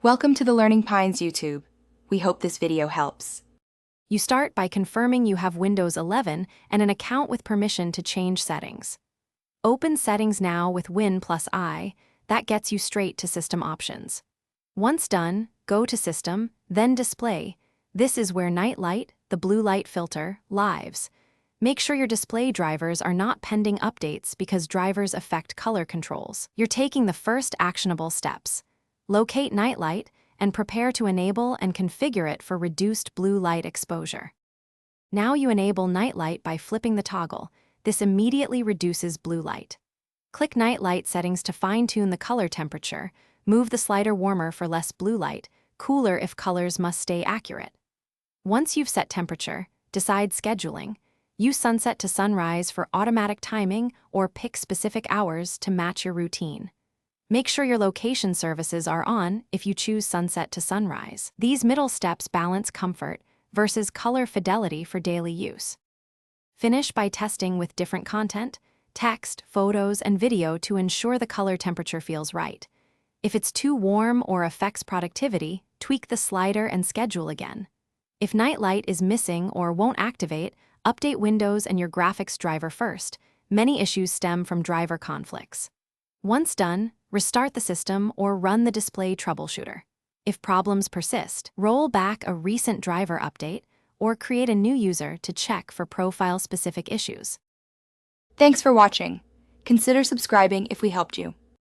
Welcome to the Learning Pines YouTube. We hope this video helps. You start by confirming you have Windows 11 and an account with permission to change settings. Open Settings now with Win+I. That gets you straight to System Options. Once done, go to System, then Display. This is where Night Light, the blue light filter, lives. Make sure your display drivers are not pending updates because drivers affect color controls. You're taking the first actionable steps. Locate Night Light and prepare to enable and configure it for reduced blue light exposure. Now you enable Night Light by flipping the toggle. This immediately reduces blue light. Click Night Light settings to fine-tune the color temperature. Move the slider warmer for less blue light, cooler if colors must stay accurate. Once you've set temperature, decide scheduling. Use sunset to sunrise for automatic timing or pick specific hours to match your routine. Make sure your location services are on if you choose sunset to sunrise. These middle steps balance comfort versus color fidelity for daily use. Finish by testing with different content, text, photos, and video to ensure the color temperature feels right. If it's too warm or affects productivity, tweak the slider and schedule again. If Night Light is missing or won't activate, update Windows and your graphics driver first. Many issues stem from driver conflicts. Once done, restart the system or run the display troubleshooter. If problems persist, roll back a recent driver update or create a new user to check for profile-specific issues. Thanks for watching. Consider subscribing if we helped you.